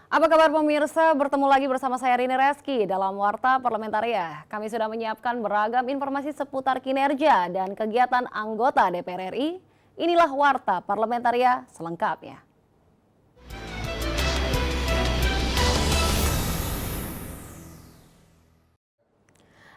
Apa kabar pemirsa? Bertemu lagi bersama saya Rini Reski dalam Warta Parlamentaria. Kami sudah menyiapkan beragam informasi seputar kinerja dan kegiatan anggota DPR RI. Inilah Warta Parlamentaria selengkapnya.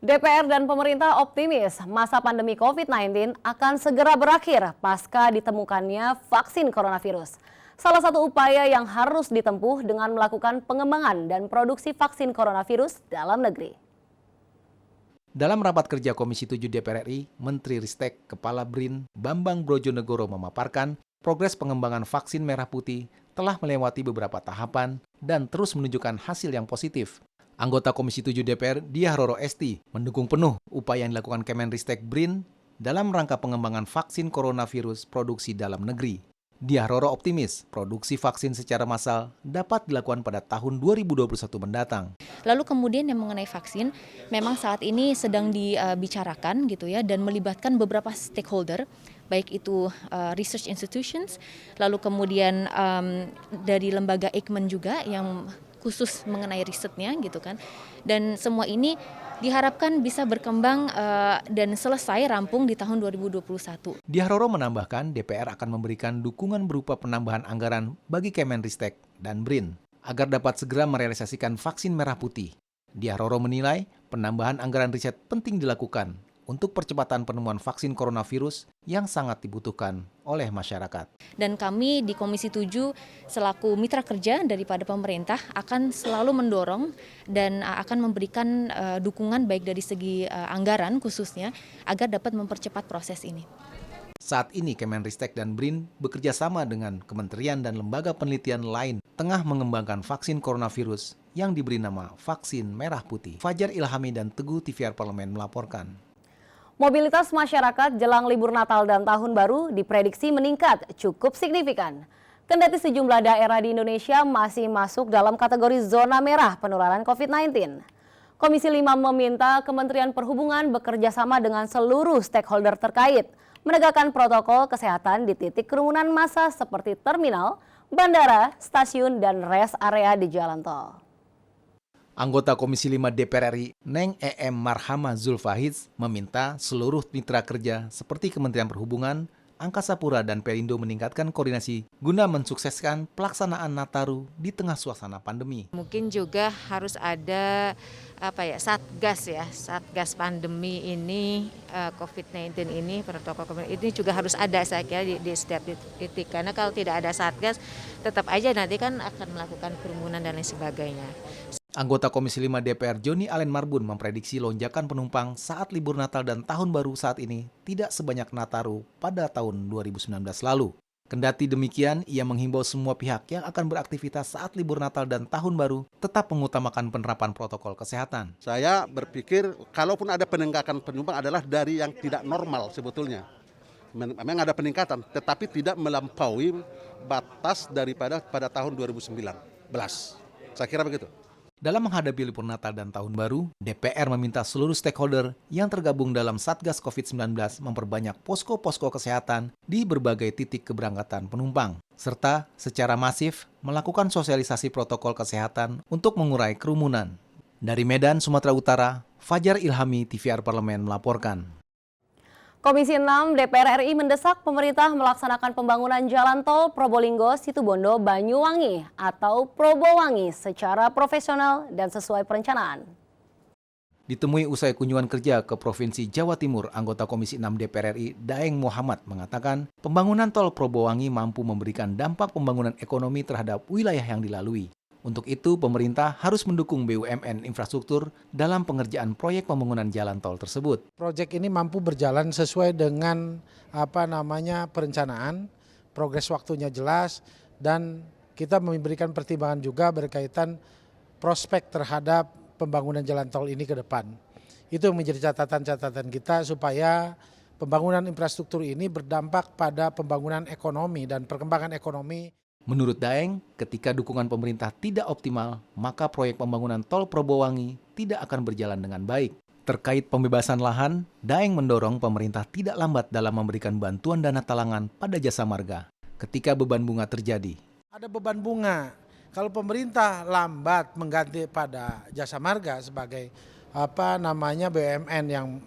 DPR dan pemerintah optimis masa pandemi COVID-19 akan segera berakhir pasca ditemukannya vaksin coronavirus. Salah satu upaya yang harus ditempuh dengan melakukan pengembangan dan produksi vaksin coronavirus dalam negeri. Dalam rapat kerja Komisi 7 DPR RI, Menteri Ristek Kepala BRIN Bambang Brojonegoro memaparkan progres pengembangan vaksin merah putih telah melewati beberapa tahapan dan terus menunjukkan hasil yang positif. Anggota Komisi 7 DPR Diah Roro Esti mendukung penuh upaya yang dilakukan Kemenristek BRIN dalam rangka pengembangan vaksin coronavirus produksi dalam negeri. Diah Roro optimis produksi vaksin secara massal dapat dilakukan pada tahun 2021 mendatang. Lalu kemudian yang mengenai vaksin, memang saat ini sedang dibicarakan gitu ya, dan melibatkan beberapa stakeholder, baik itu research institutions, lalu kemudian dari lembaga Eijkman juga yang khusus mengenai risetnya gitu kan, dan semua ini diharapkan bisa berkembang dan selesai rampung di tahun 2021. Diah Roro menambahkan DPR akan memberikan dukungan berupa penambahan anggaran bagi Kemenristek dan BRIN agar dapat segera merealisasikan vaksin merah putih. Diah Roro menilai penambahan anggaran riset penting dilakukan untuk percepatan penemuan vaksin coronavirus yang sangat dibutuhkan oleh masyarakat. Dan kami di Komisi 7 selaku mitra kerja daripada pemerintah akan selalu mendorong dan akan memberikan dukungan baik dari segi anggaran khususnya agar dapat mempercepat proses ini. Saat ini Kemenristek dan BRIN bekerja sama dengan kementerian dan lembaga penelitian lain tengah mengembangkan vaksin coronavirus yang diberi nama vaksin merah putih. Fajar Ilhami dan Teguh TVR Parlemen melaporkan. Mobilitas masyarakat jelang libur Natal dan Tahun Baru diprediksi meningkat cukup signifikan. Kendati sejumlah daerah di Indonesia masih masuk dalam kategori zona merah penularan COVID-19. Komisi 5 meminta Kementerian Perhubungan bekerja sama dengan seluruh stakeholder terkait, menegakkan protokol kesehatan di titik kerumunan massa seperti terminal, bandara, stasiun, dan rest area di jalan tol. Anggota Komisi 5 DPR RI, Neng EM Marhama Zulfahiz, meminta seluruh mitra kerja seperti Kementerian Perhubungan, Angkasa Pura, dan Perindo meningkatkan koordinasi guna mensukseskan pelaksanaan Nataru di tengah suasana pandemi. Mungkin juga harus ada satgas pandemi ini, COVID-19 ini, protokol COVID ini juga harus ada saya kira di setiap titik. Karena kalau tidak ada satgas, tetap aja nanti kan akan melakukan kerumunan dan lain sebagainya. Anggota Komisi 5 DPR Joni Allen Marbun memprediksi lonjakan penumpang saat libur Natal dan Tahun Baru saat ini tidak sebanyak Nataru pada tahun 2019 lalu. Kendati demikian, ia menghimbau semua pihak yang akan beraktivitas saat libur Natal dan Tahun Baru tetap mengutamakan penerapan protokol kesehatan. Saya berpikir kalaupun ada peningkatan penumpang adalah dari yang tidak normal sebetulnya. Memang ada peningkatan, tetapi tidak melampaui batas daripada pada tahun 2019. Saya kira begitu. Dalam menghadapi libur Natal dan Tahun Baru, DPR meminta seluruh stakeholder yang tergabung dalam Satgas COVID-19 memperbanyak posko-posko kesehatan di berbagai titik keberangkatan penumpang, serta secara masif melakukan sosialisasi protokol kesehatan untuk mengurai kerumunan. Dari Medan, Sumatera Utara, Fajar Ilhami, TVR Parlemen melaporkan. Komisi 6 DPR RI mendesak pemerintah melaksanakan pembangunan jalan tol Probolinggo-Situbondo Banyuwangi atau Probowangi secara profesional dan sesuai perencanaan. Ditemui usai kunjungan kerja ke Provinsi Jawa Timur, anggota Komisi 6 DPR RI Daeng Muhammad mengatakan pembangunan tol Probowangi mampu memberikan dampak pembangunan ekonomi terhadap wilayah yang dilalui. Untuk itu, pemerintah harus mendukung BUMN infrastruktur dalam pengerjaan proyek pembangunan jalan tol tersebut. Proyek ini mampu berjalan sesuai dengan perencanaan, progres waktunya jelas, dan kita memberikan pertimbangan juga berkaitan prospek terhadap pembangunan jalan tol ini ke depan. Itu menjadi catatan-catatan kita supaya pembangunan infrastruktur ini berdampak pada pembangunan ekonomi dan perkembangan ekonomi. Menurut Daeng, ketika dukungan pemerintah tidak optimal, maka proyek pembangunan tol Probowangi tidak akan berjalan dengan baik. Terkait pembebasan lahan, Daeng mendorong pemerintah tidak lambat dalam memberikan bantuan dana talangan pada jasa marga ketika beban bunga terjadi. Ada beban bunga, Kalau pemerintah lambat mengganti pada Jasa Marga sebagai BUMN yang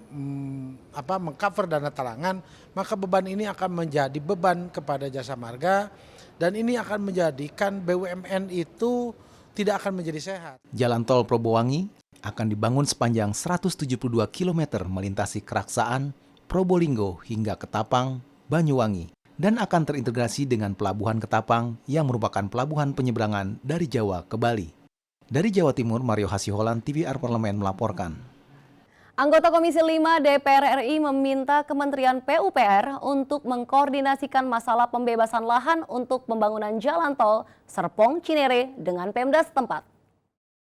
mengcover dana talangan, maka beban ini akan menjadi beban kepada Jasa Marga dan ini akan menjadikan BUMN itu tidak akan menjadi sehat. Jalan tol Probowangi akan dibangun sepanjang 172 km melintasi Keraksaan, Probolinggo hingga Ketapang, Banyuwangi, dan akan terintegrasi dengan Pelabuhan Ketapang yang merupakan pelabuhan penyeberangan dari Jawa ke Bali. Dari Jawa Timur, Mario Hasiholan, TVR Parlemen melaporkan. Anggota Komisi 5 DPR RI meminta Kementerian PUPR untuk mengkoordinasikan masalah pembebasan lahan untuk pembangunan jalan tol Serpong Cinere dengan Pemda setempat.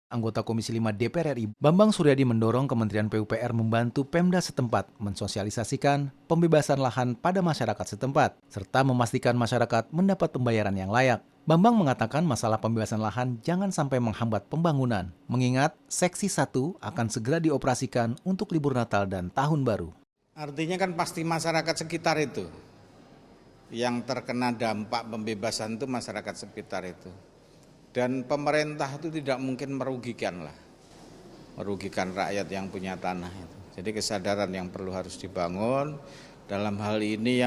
Anggota Komisi 5 DPR RI, Bambang Suryadi mendorong Kementerian PUPR membantu Pemda setempat mensosialisasikan pembebasan lahan pada masyarakat setempat, serta memastikan masyarakat mendapat pembayaran yang layak. Bambang mengatakan masalah pembebasan lahan jangan sampai menghambat pembangunan, mengingat Seksi 1 akan segera dioperasikan untuk libur Natal dan Tahun Baru. Artinya kan pasti masyarakat sekitar itu, yang terkena dampak pembebasan itu masyarakat sekitar itu. Dan pemerintah itu tidak mungkin merugikan rakyat yang punya tanah itu. Jadi kesadaran yang perlu harus dibangun dalam hal ini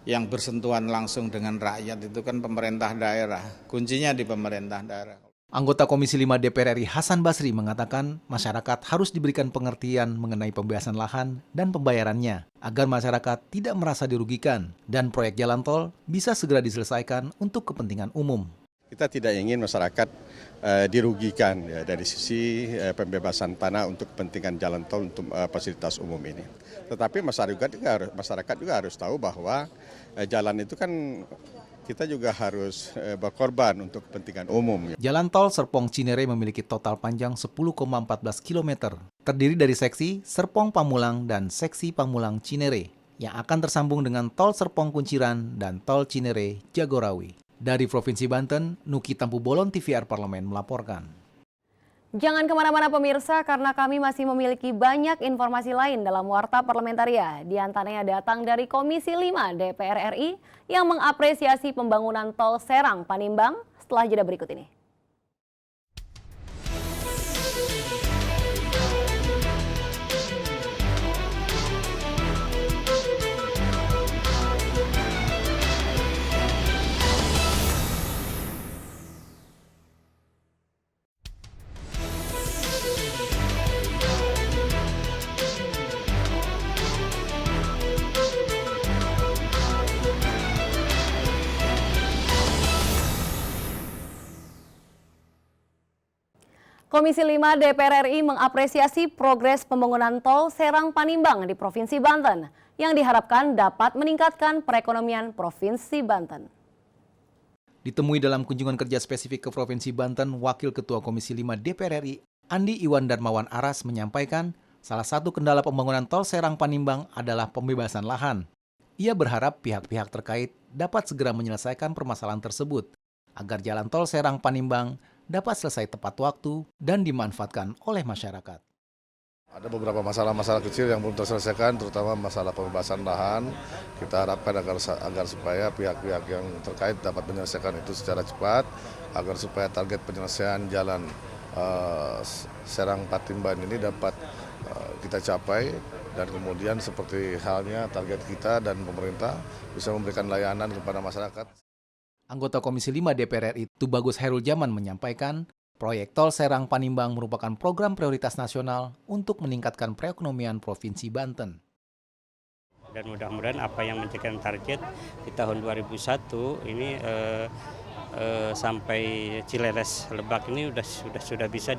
yang bersentuhan langsung dengan rakyat itu kan pemerintah daerah. Kuncinya di pemerintah daerah. Anggota Komisi 5 DPR RI Hasan Basri mengatakan masyarakat harus diberikan pengertian mengenai pembebasan lahan dan pembayarannya agar masyarakat tidak merasa dirugikan dan proyek jalan tol bisa segera diselesaikan untuk kepentingan umum. Kita tidak ingin masyarakat dirugikan ya, dari sisi pembebasan tanah untuk kepentingan jalan tol untuk fasilitas umum ini. Tetapi masyarakat juga harus tahu bahwa jalan itu kan kita juga harus berkorban untuk kepentingan umum. Jalan tol Serpong Cinere memiliki total panjang 10,14 km, terdiri dari seksi Serpong Pamulang dan seksi Pamulang Cinere, yang akan tersambung dengan tol Serpong Kunciran dan tol Cinere Jagorawi. Dari Provinsi Banten, Nuki Tampu Bolon, TVR Parlemen melaporkan. Jangan kemana-mana pemirsa, karena kami masih memiliki banyak informasi lain dalam Warta Parlamentaria. Di antaranya datang dari Komisi 5 DPR RI yang mengapresiasi pembangunan tol Serang Panimbang setelah jeda berikut ini. Komisi 5 DPR RI mengapresiasi progres pembangunan tol Serang Panimbang di Provinsi Banten yang diharapkan dapat meningkatkan perekonomian Provinsi Banten. Ditemui dalam kunjungan kerja spesifik ke Provinsi Banten, Wakil Ketua Komisi 5 DPR RI, Andi Iwan Darmawan Aras menyampaikan salah satu kendala pembangunan tol Serang Panimbang adalah pembebasan lahan. Ia berharap pihak-pihak terkait dapat segera menyelesaikan permasalahan tersebut agar jalan tol Serang Panimbang dapat selesai tepat waktu dan dimanfaatkan oleh masyarakat. Ada beberapa masalah-masalah kecil yang belum terselesaikan, terutama masalah pembebasan lahan. Kita harapkan agar supaya pihak-pihak yang terkait dapat menyelesaikan itu secara cepat, agar supaya target penyelesaian jalan Serang Panimbang ini dapat kita capai, dan kemudian seperti halnya target kita dan pemerintah bisa memberikan layanan kepada masyarakat. Anggota Komisi 5 DPR RI Tubagus Hairul Jaman menyampaikan, proyek tol Serang Panimbang merupakan program prioritas nasional untuk meningkatkan perekonomian Provinsi Banten. Dan mudah-mudahan apa yang menjadi target di tahun 2001 ini sampai Cileres Lebak ini sudah bisa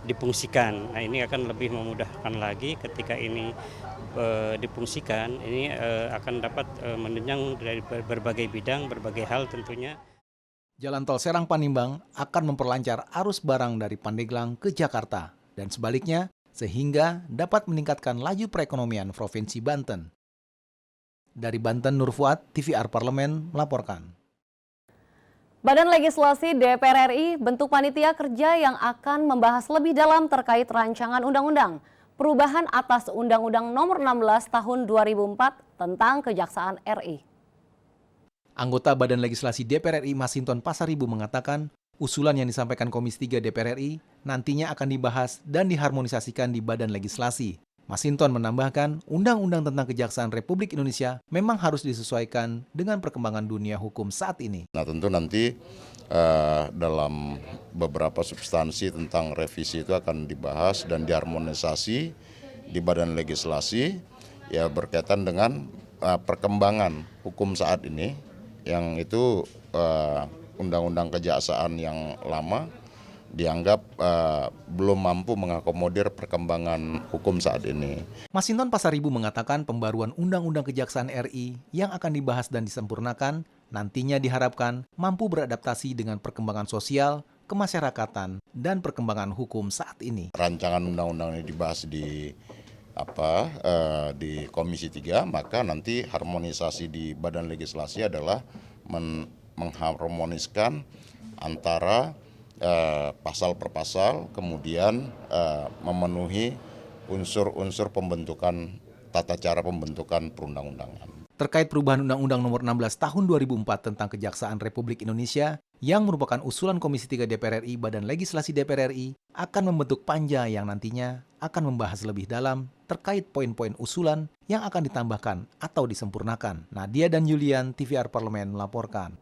difungsikan. Nah, ini akan lebih memudahkan lagi ketika ini difungsikan, ini akan dapat menunjang dari berbagai bidang, berbagai hal tentunya. Jalan tol Serang Panimbang akan memperlancar arus barang dari Pandeglang ke Jakarta dan sebaliknya, sehingga dapat meningkatkan laju perekonomian Provinsi Banten. Dari Banten, Nur Fuad, TVR Parlemen melaporkan. Badan Legislasi DPR RI bentuk panitia kerja yang akan membahas lebih dalam terkait rancangan undang-undang perubahan atas Undang-Undang Nomor 16 Tahun 2004 tentang Kejaksaan RI. Anggota Badan Legislasi DPR RI Masinton Pasaribu mengatakan, usulan yang disampaikan Komisi 3 DPR RI nantinya akan dibahas dan diharmonisasikan di Badan Legislasi. Masinton menambahkan, Undang-Undang tentang Kejaksaan Republik Indonesia memang harus disesuaikan dengan perkembangan dunia hukum saat ini. Nah, tentu nanti dalam beberapa substansi tentang revisi itu akan dibahas dan diharmonisasi di Badan Legislasi ya berkaitan dengan perkembangan hukum saat ini yang itu Undang-Undang Kejaksaan yang lama dianggap belum mampu mengakomodir perkembangan hukum saat ini. Masinton Pasaribu mengatakan pembaruan Undang-Undang Kejaksaan RI yang akan dibahas dan disempurnakan nantinya diharapkan mampu beradaptasi dengan perkembangan sosial, kemasyarakatan, dan perkembangan hukum saat ini. Rancangan undang-undang ini dibahas di Komisi 3, maka nanti harmonisasi di Badan Legislasi adalah mengharmoniskan antara pasal per pasal, kemudian memenuhi unsur-unsur pembentukan tata cara pembentukan perundang-undangan. Terkait perubahan Undang-Undang Nomor 16 Tahun 2004 tentang Kejaksaan Republik Indonesia yang merupakan usulan Komisi 3 DPR RI, Badan Legislasi DPR RI akan membentuk panja yang nantinya akan membahas lebih dalam terkait poin-poin usulan yang akan ditambahkan atau disempurnakan. Nadia dan Julian, TVR Parlemen melaporkan.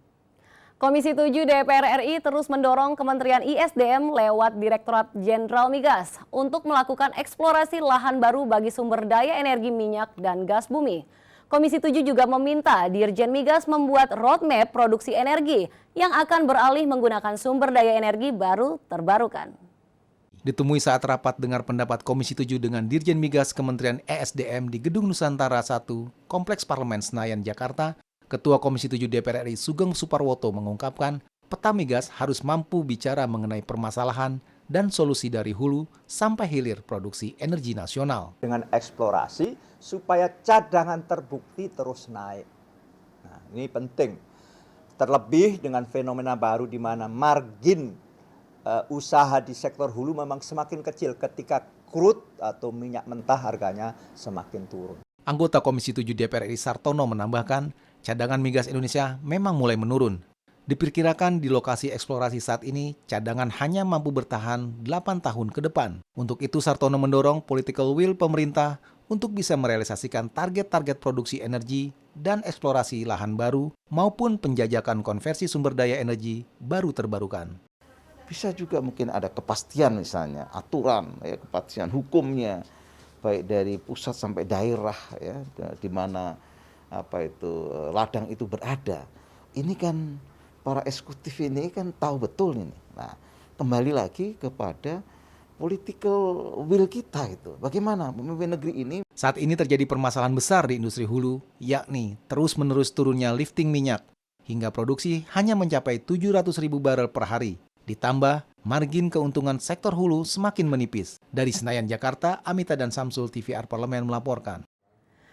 Komisi 7 DPR RI terus mendorong Kementerian ISDM lewat Direktorat Jenderal Migas untuk melakukan eksplorasi lahan baru bagi sumber daya energi minyak dan gas bumi. Komisi 7 juga meminta Dirjen Migas membuat roadmap produksi energi yang akan beralih menggunakan sumber daya energi baru terbarukan. Ditemui saat rapat dengar pendapat Komisi 7 dengan Dirjen Migas Kementerian ESDM di Gedung Nusantara 1, Kompleks Parlemen Senayan, Jakarta, Ketua Komisi 7 DPR RI Sugeng Suparwoto mengungkapkan peta migas harus mampu bicara mengenai permasalahan dan solusi dari hulu sampai hilir produksi energi nasional. Dengan eksplorasi supaya cadangan terbukti terus naik. Nah, ini penting. Terlebih dengan fenomena baru di mana margin usaha di sektor hulu memang semakin kecil ketika crude atau minyak mentah harganya semakin turun. Anggota Komisi 7 DPR RI Sartono menambahkan, cadangan migas Indonesia memang mulai menurun. Diperkirakan di lokasi eksplorasi saat ini, cadangan hanya mampu bertahan 8 tahun ke depan. Untuk itu Sartono mendorong political will pemerintah untuk bisa merealisasikan target-target produksi energi dan eksplorasi lahan baru maupun penjajakan konversi sumber daya energi baru terbarukan. Bisa juga mungkin ada kepastian misalnya, aturan, ya, kepastian hukumnya, baik dari pusat sampai daerah, ya, di mana ladang itu berada. Ini kan para eksekutif ini kan tahu betul ini. Nah, kembali lagi kepada political will kita itu. Bagaimana memimpin negeri ini? Saat ini terjadi permasalahan besar di industri hulu, yakni terus-menerus turunnya lifting minyak hingga produksi hanya mencapai 700.000 barel per hari. Ditambah, margin keuntungan sektor hulu semakin menipis. Dari Senayan, Jakarta, Amita dan Samsul, TVR Parlemen melaporkan.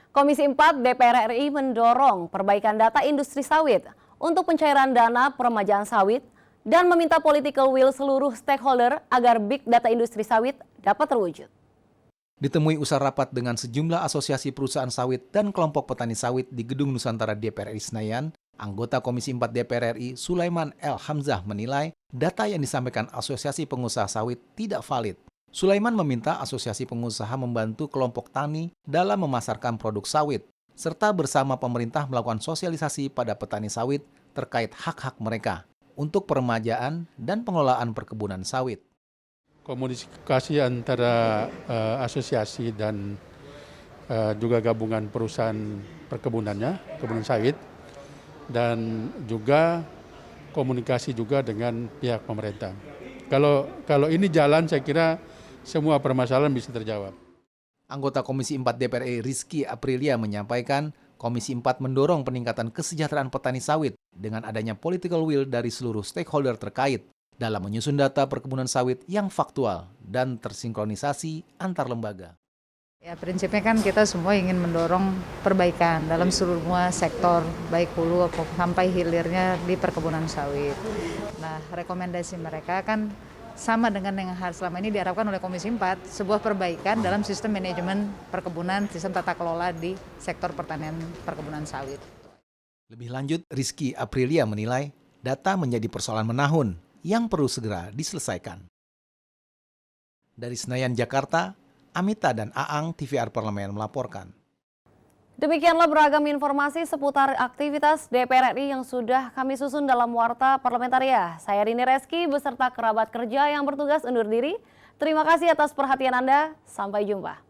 Komisi 4 DPR RI mendorong perbaikan data industri sawit untuk pencairan dana peremajaan sawit dan meminta political will seluruh stakeholder agar big data industri sawit dapat terwujud. Ditemui usai rapat dengan sejumlah asosiasi perusahaan sawit dan kelompok petani sawit di Gedung Nusantara DPR RI Senayan, anggota Komisi 4 DPR RI Sulaiman L. Hamzah menilai data yang disampaikan Asosiasi Pengusaha Sawit tidak valid. Sulaiman meminta asosiasi pengusaha membantu kelompok tani dalam memasarkan produk sawit, serta bersama pemerintah melakukan sosialisasi pada petani sawit terkait hak-hak mereka untuk peremajaan dan pengelolaan perkebunan sawit. Komunikasi antara asosiasi dan juga gabungan perusahaan perkebunannya, kebunan sawit, dan juga komunikasi juga dengan pihak pemerintah. Kalau ini jalan, saya kira semua permasalahan bisa terjawab. Anggota Komisi 4 DPR RI Rizky Aprilia menyampaikan, Komisi 4 mendorong peningkatan kesejahteraan petani sawit dengan adanya political will dari seluruh stakeholder terkait dalam menyusun data perkebunan sawit yang faktual dan tersinkronisasi antar lembaga. Ya, prinsipnya kan kita semua ingin mendorong perbaikan dalam semua sektor, baik hulu sampai hilirnya di perkebunan sawit. Nah, rekomendasi mereka kan sama dengan yang selama ini diharapkan oleh Komisi 4, sebuah perbaikan dalam sistem manajemen perkebunan, sistem tata kelola di sektor pertanian perkebunan sawit. Lebih lanjut, Rizky Aprilia menilai data menjadi persoalan menahun yang perlu segera diselesaikan. Dari Senayan, Jakarta, Amita dan Aang TVR Parlemen melaporkan. Demikianlah beragam informasi seputar aktivitas DPR RI yang sudah kami susun dalam Warta Parlamentaria. Saya Rini Reski beserta kerabat kerja yang bertugas undur diri. Terima kasih atas perhatian Anda. Sampai jumpa.